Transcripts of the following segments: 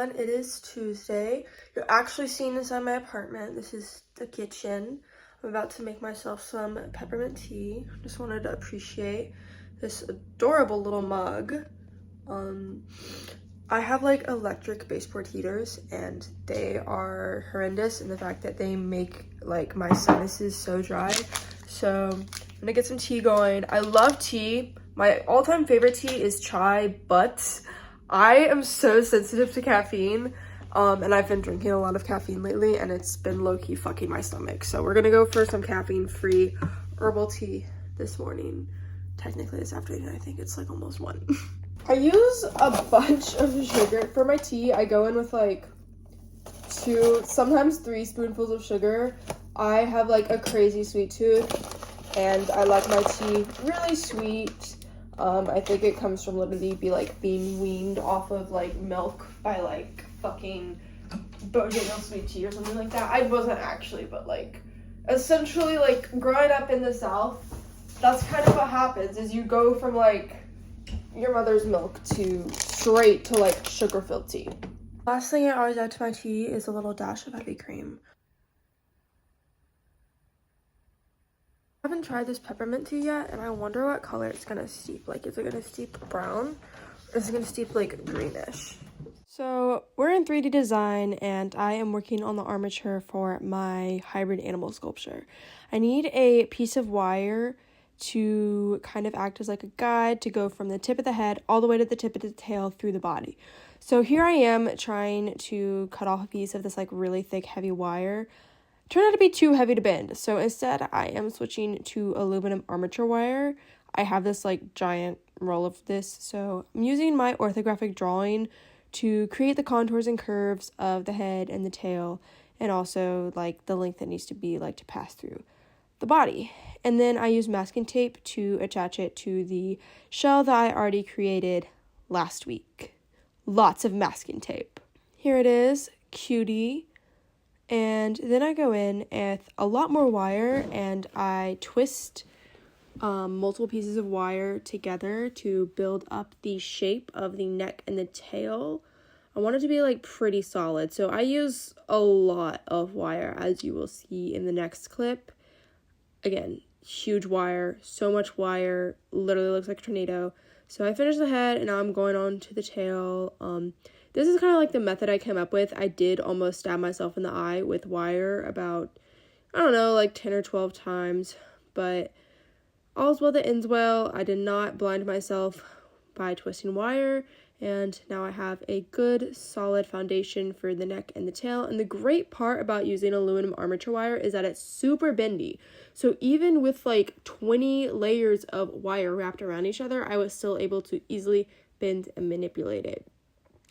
everyone, it is Tuesday. You're actually seeing this on my apartment. This is the kitchen. I'm about to make myself some peppermint tea. Just wanted to appreciate this adorable little mug. I have like electric baseboard heaters and they are horrendous in the fact that they make like my sinuses so dry. So I'm gonna get some tea going. I love tea. My all-time favorite tea is chai, but I am so sensitive to caffeine, and I've been drinking a lot of caffeine lately, and it's been low-key fucking my stomach. So we're gonna go for some caffeine-free herbal tea this morning. Technically this afternoon, I think it's like almost 1. I use a bunch of sugar for my tea. I go in with like 2, sometimes 3 spoonfuls of sugar. I have like a crazy sweet tooth, and I like my tea really sweet. I think it comes from literally being weaned off of like milk by like fucking Bojangles sweet tea or something like that. I wasn't actually, but like essentially like growing up in the South, that's kind of what happens is you go from like your mother's milk to straight to like sugar-filled tea. Last thing I always add to my tea is a little dash of heavy cream. I haven't tried this peppermint tea yet, and I wonder what color it's gonna steep. Like, is it gonna steep brown, or is it gonna steep like greenish? So we're in 3D design, and I am working on the armature for my hybrid animal sculpture. I need a piece of wire to kind of act as like a guide to go from the tip of the head all the way to the tip of the tail through the body. So here I am trying to cut off a piece of this like really thick, heavy wire. Turned out to be too heavy to bend, so instead I am switching to aluminum armature wire. I have this like giant roll of this, so I'm using my orthographic drawing to create the contours and curves of the head and the tail, and also like the length that needs to be like to pass through the body. And then I use masking tape to attach it to the shell that I already created last week. Lots of masking tape. Here it is, cutie. And then I go in with a lot more wire and I twist multiple pieces of wire together to build up the shape of the neck and the tail. I want it to be like pretty solid, so I use a lot of wire, as you will see in the next clip. Again, huge wire, so much wire, literally looks like a tornado. So I finished the head and now I'm going on to the tail. This is kind of like the method I came up with. I did almost stab myself in the eye with wire about, I don't know, like 10 or 12 times, but all's well that ends well. I did not blind myself by twisting wire, and now I have a good solid foundation for the neck and the tail. And the great part about using aluminum armature wire is that it's super bendy. So even with like 20 layers of wire wrapped around each other, I was still able to easily bend and manipulate it.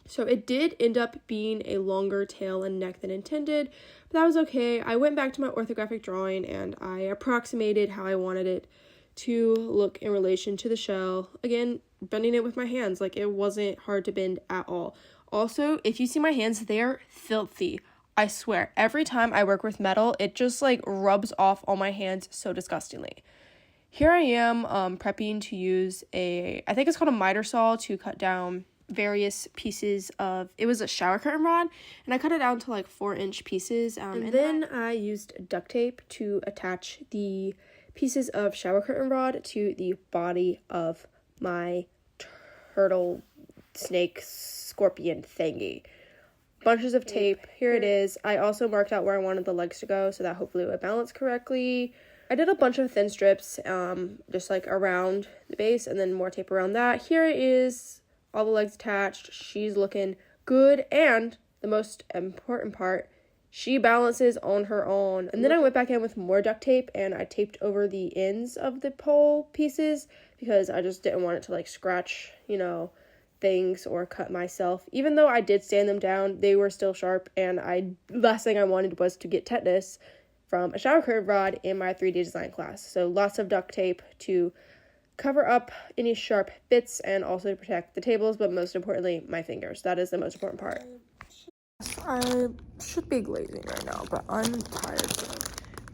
So it did end up being a longer tail and neck than intended, but that was okay. I went back to my orthographic drawing and I approximated how I wanted it to look in relation to the shell. Again, bending it with my hands, like it wasn't hard to bend at all. Also, if you see my hands, they're filthy. I swear, every time I work with metal, it just like rubs off all my hands so disgustingly. Here I am prepping to use I think it's called a miter saw to cut down various pieces of, it was a shower curtain rod, and I cut it down to like 4-inch pieces, and then I used duct tape to attach the pieces of shower curtain rod to the body of my turtle snake scorpion thingy. Bunches of tape, here it is. I also marked out where I wanted the legs to go so that hopefully it would balance correctly. I did a bunch of thin strips just like around the base, and then more tape around that. Here it is, all the legs attached. She's looking good, and the most important part, she balances on her own. And then I went back in with more duct tape and I taped over the ends of the pole pieces because I just didn't want it to like scratch, things or cut myself. Even though I did sand them down, they were still sharp, and last thing I wanted was to get tetanus from a shower curtain rod in my 3D design class. So lots of duct tape to cover up any sharp bits and also to protect the tables, but most importantly, my fingers. That is the most important part. I should be glazing right now, but I'm tired, so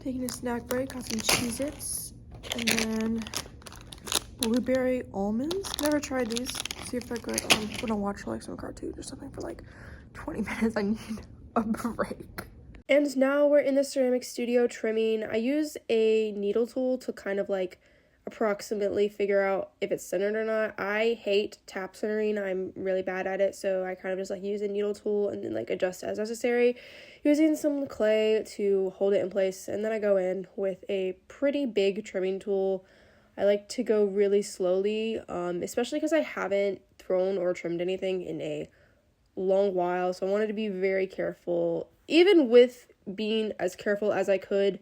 taking a snack break. Got some Cheez-Its, and then blueberry almonds. Never tried these. See if they're good. I'm gonna watch like some cartoons or something for like 20 minutes. I need a break. And now we're in the ceramic studio trimming. I use a needle tool to kind of like approximately figure out if it's centered or not. I hate tap centering. I'm really bad at it, so I kind of just like use a needle tool and then like adjust as necessary, using some clay to hold it in place. And then I go in with a pretty big trimming tool. I like to go really slowly, especially because I haven't thrown or trimmed anything in a long while, so I wanted to be very careful. Even with being as careful as I could,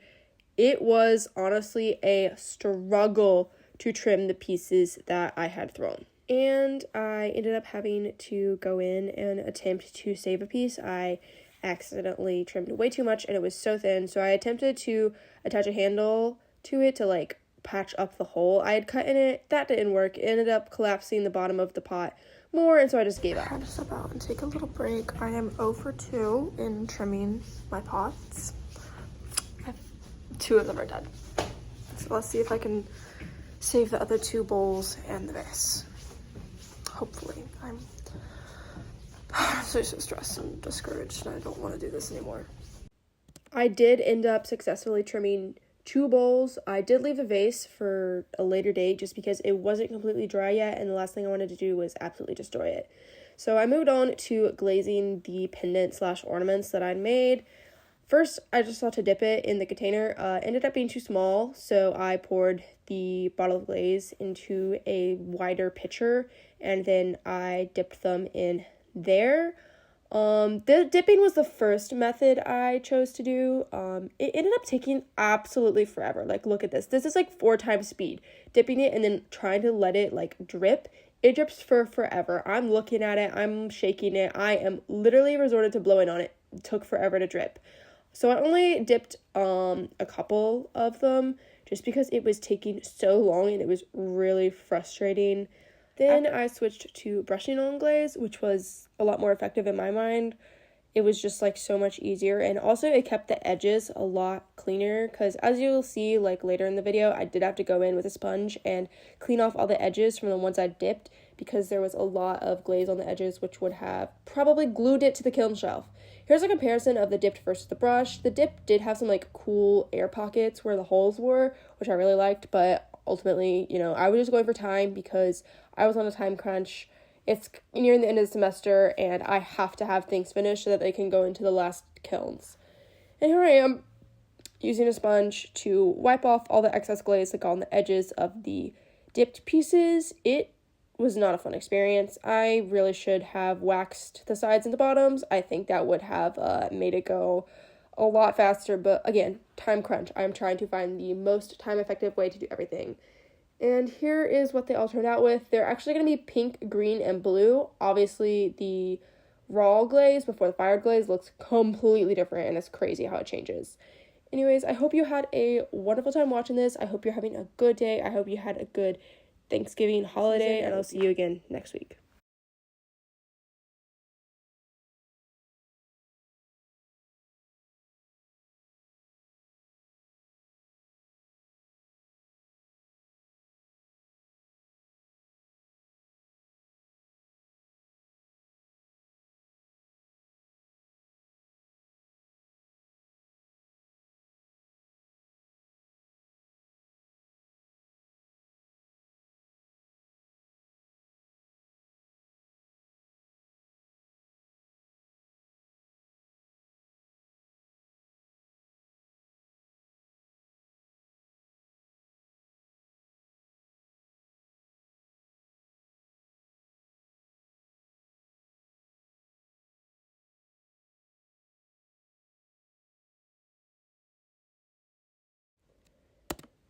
it was honestly a struggle to trim the pieces that I had thrown. And I ended up having to go in and attempt to save a piece. I accidentally trimmed way too much and it was so thin, so I attempted to attach a handle to it to like patch up the hole I had cut in it. That didn't work. It ended up collapsing the bottom of the pot more, and so I just gave up. I had to step out and take a little break. I am 0 for 2 in trimming my pots. 2 of them are dead. So let's see if I can save the other 2 bowls and the vase. Hopefully. I'm so stressed and discouraged, and I don't want to do this anymore. I did end up successfully trimming 2 bowls. I did leave the vase for a later date just because it wasn't completely dry yet, and the last thing I wanted to do was absolutely destroy it. So I moved on to glazing the pendant / ornaments that I'd made. First, I just thought to dip it in the container. Ended up being too small, so I poured the bottle of glaze into a wider pitcher, and then I dipped them in there. The dipping was the first method I chose to do. It ended up taking absolutely forever. Like, look at this. This is like 4 times speed. Dipping it and then trying to let it like drip. It drips for forever. I'm looking at it. I'm shaking it. I am literally resorted to blowing on it. It took forever to drip. So I only dipped a couple of them just because it was taking so long and it was really frustrating. Then I switched to brushing on glaze, which was a lot more effective in my mind. It was just like so much easier, and also it kept the edges a lot cleaner because as you'll see like later in the video, I did have to go in with a sponge and clean off all the edges from the ones I dipped because there was a lot of glaze on the edges, which would have probably glued it to the kiln shelf. Here's a comparison of the dipped versus the brush. The dip did have some like cool air pockets where the holes were, which I really liked, but ultimately, you know, I was just going for time because I was on a time crunch. It's nearing the end of the semester and I have to have things finished so that they can go into the last kilns. And here I am using a sponge to wipe off all the excess glaze like on the edges of the dipped pieces. It was not a fun experience. I really should have waxed the sides and the bottoms. I think that would have made it go a lot faster, but again, time crunch. I'm trying to find the most time-effective way to do everything. And here is what they all turned out with. They're actually going to be pink, green, and blue. Obviously, the raw glaze before the fired glaze looks completely different, and it's crazy how it changes. Anyways, I hope you had a wonderful time watching this. I hope you're having a good day. I hope you had a good Thanksgiving holiday, and I'll see you again next week.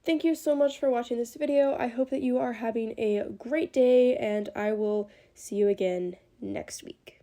Thank you so much for watching this video. I hope that you are having a great day, and I will see you again next week.